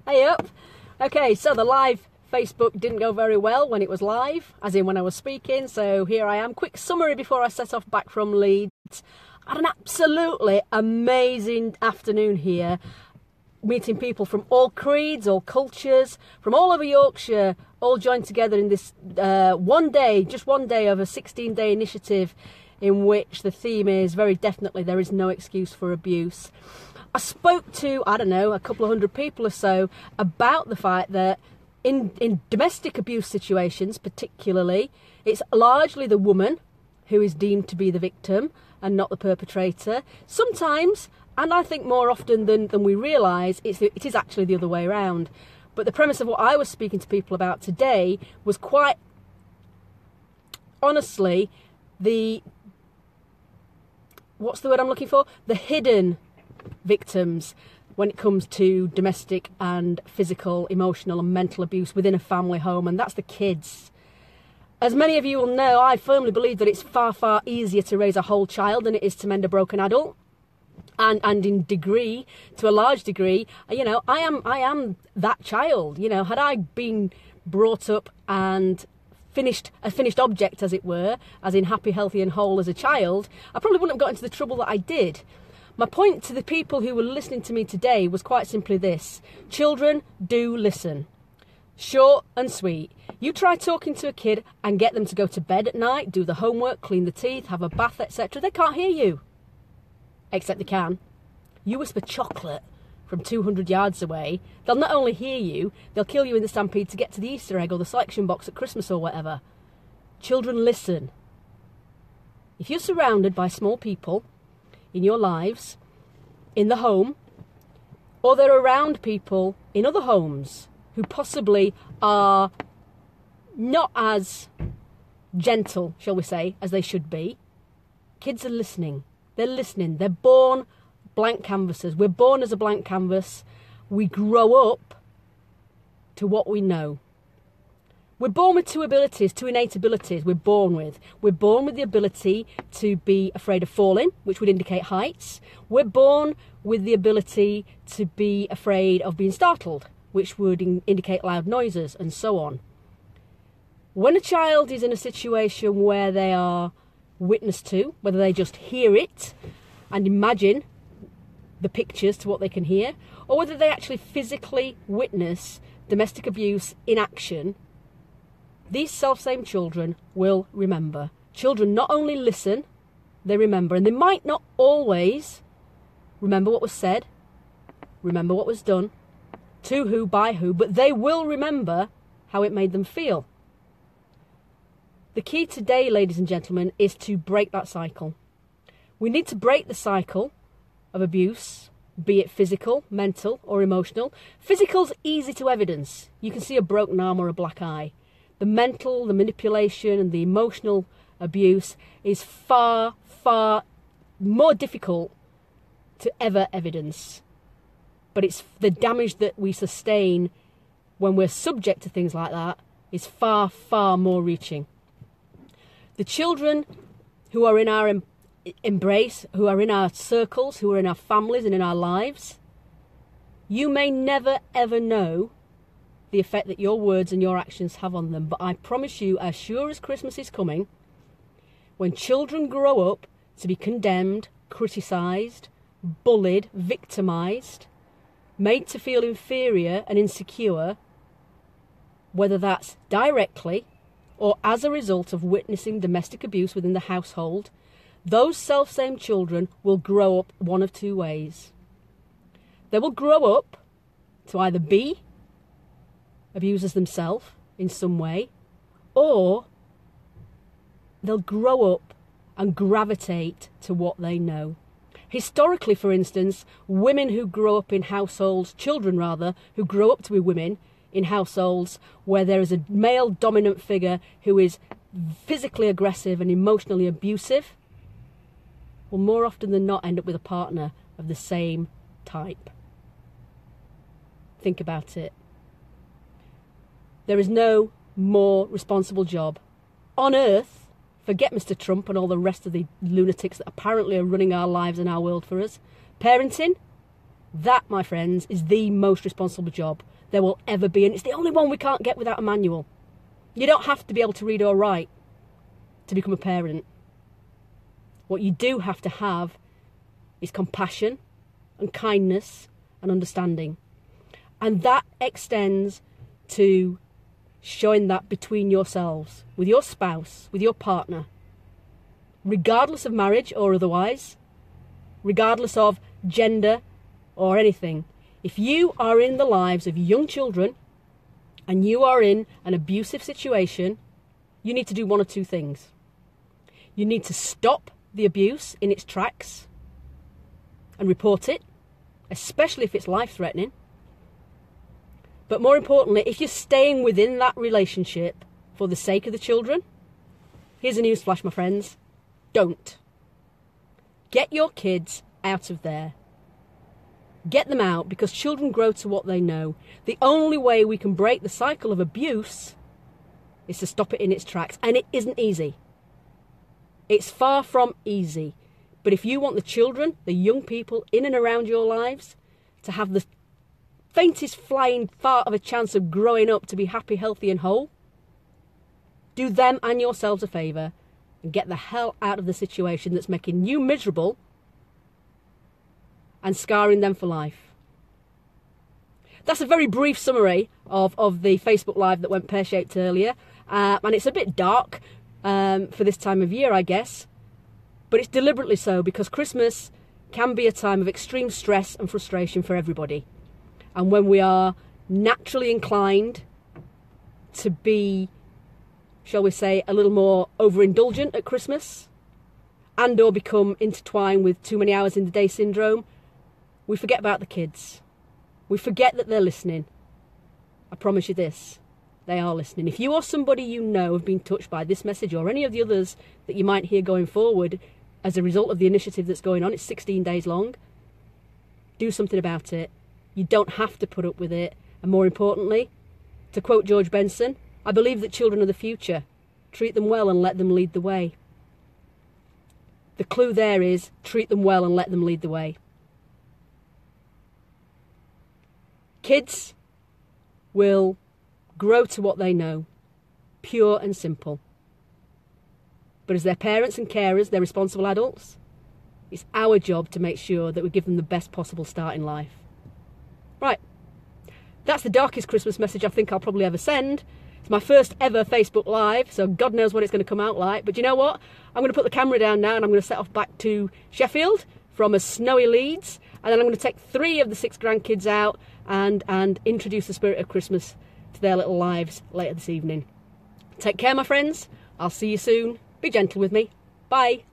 Hey up. Okay, so the live Facebook didn't go very well when it was live, as in when I was speaking, so here I am. Quick summary before I set off back from Leeds. I had an absolutely amazing afternoon here, meeting people from all creeds, all cultures, from all over Yorkshire, all joined together in this one day of a 16-day initiative in which the theme is very definitely there is no excuse for abuse. I spoke to, I don't know, a couple of hundred people or so about the fact that in domestic abuse situations particularly, it's largely the woman who is deemed to be the victim and not the perpetrator. Sometimes, and I think more often than we realise, it is actually the other way around. But the premise of what I was speaking to people about today was quite honestly what's the word I'm looking for? The hidden victims when it comes to domestic and physical, emotional and mental abuse within a family home, and that's the kids. As many of you will know, I firmly believe that it's far, far easier to raise a whole child than it is to mend a broken adult. And to a large degree, you know, I am that child. You know, had I been brought up and a finished object, as it were, as in happy, healthy and whole as a child, I probably wouldn't have got into the trouble that I did. My point to the people who were listening to me today was quite simply this. Children, do listen. Short and sweet. You try talking to a kid and get them to go to bed at night, do the homework, clean the teeth, have a bath, etc. They can't hear you. Except they can. You whisper chocolate from 200 yards away, they'll not only hear you, they'll kill you in the stampede to get to the Easter egg or the selection box at Christmas or whatever. Children, listen. If you're surrounded by small people in your lives, in the home, or they're around people in other homes who possibly are not as gentle, shall we say, as they should be, kids are listening. They're listening. They're born blank canvases. We're born as a blank canvas. We grow up to what we know. We're born with two innate abilities we're born with. We're born with the ability to be afraid of falling, which would indicate heights. We're born with the ability to be afraid of being startled, which would indicate loud noises, and so on. When a child is in a situation where they are witness to, whether they just hear it and imagine the pictures to what they can hear, or whether they actually physically witness domestic abuse in action, these self-same children will remember. Children not only listen, they remember, and they might not always remember what was said, remember what was done, to who, by who, but they will remember how it made them feel. The key today, ladies and gentlemen, is to break that cycle. We need to break the cycle of abuse, be it physical, mental or emotional. Physical's easy to evidence. You can see a broken arm or a black eye. The mental, the manipulation and the emotional abuse is far, far more difficult to ever evidence. But it's the damage that we sustain when we're subject to things like that is far, far more reaching. The children who are in our embrace, who are in our circles, who are in our families and in our lives, you may never ever know the effect that your words and your actions have on them. But I promise you, as sure as Christmas is coming, when children grow up to be condemned, criticised, bullied, victimised, made to feel inferior and insecure, whether that's directly or as a result of witnessing domestic abuse within the household, those self-same children will grow up one of two ways. They will grow up to either be abusers themselves in some way, or they'll grow up and gravitate to what they know. Historically, for instance, women who grow up in households, children rather, who grow up to be women in households where there is a male dominant figure who is physically aggressive and emotionally abusive, will more often than not end up with a partner of the same type. Think about it. There is no more responsible job on earth, forget Mr. Trump and all the rest of the lunatics that apparently are running our lives and our world for us. Parenting, That, my friends, is the most responsible job there will ever be, and it's the only one we can't get without a manual. You don't have to be able to read or write to become a parent. What you do have to have is compassion and kindness and understanding. And that extends to showing that between yourselves, with your spouse, with your partner, regardless of marriage or otherwise, regardless of gender or anything. If you are in the lives of young children and you are in an abusive situation, you need to do one of two things. You need to stop the abuse in its tracks and report it, especially if it's life-threatening. But more importantly, if you're staying within that relationship for the sake of the children, here's a newsflash, my friends. Don't. Get your kids out of there. Get them out, because children grow to what they know. The only way we can break the cycle of abuse is to stop it in its tracks. And it isn't easy. It's far from easy. But if you want the children, the young people in and around your lives to have the faintest flying fart of a chance of growing up to be happy, healthy and whole, do them and yourselves a favour and get the hell out of the situation that's making you miserable and scarring them for life. That's a very brief summary of the Facebook Live that went pear-shaped earlier. And it's a bit dark for this time of year, I guess. But it's deliberately so, because Christmas can be a time of extreme stress and frustration for everybody. And when we are naturally inclined to be, shall we say, a little more overindulgent at Christmas, and or become intertwined with too many hours in the day syndrome, we forget about the kids. We forget that they're listening. I promise you this, they are listening. If you or somebody you know have been touched by this message or any of the others that you might hear going forward as a result of the initiative that's going on, it's 16 days long, do something about it. You don't have to put up with it. And more importantly, to quote George Benson, I believe that children are the future. Treat them well and let them lead the way. The clue there is treat them well and let them lead the way. Kids will grow to what they know, pure and simple. But as their parents and carers, they're responsible adults. It's our job to make sure that we give them the best possible start in life. Right, that's the darkest Christmas message I think I'll probably ever send. It's my first ever Facebook Live, so God knows what it's going to come out like. But you know what? I'm going to put the camera down now and I'm going to set off back to Sheffield from a snowy Leeds. And then I'm going to take 3 of the 6 grandkids out and introduce the spirit of Christmas to their little lives later this evening. Take care, my friends. I'll see you soon. Be gentle with me. Bye.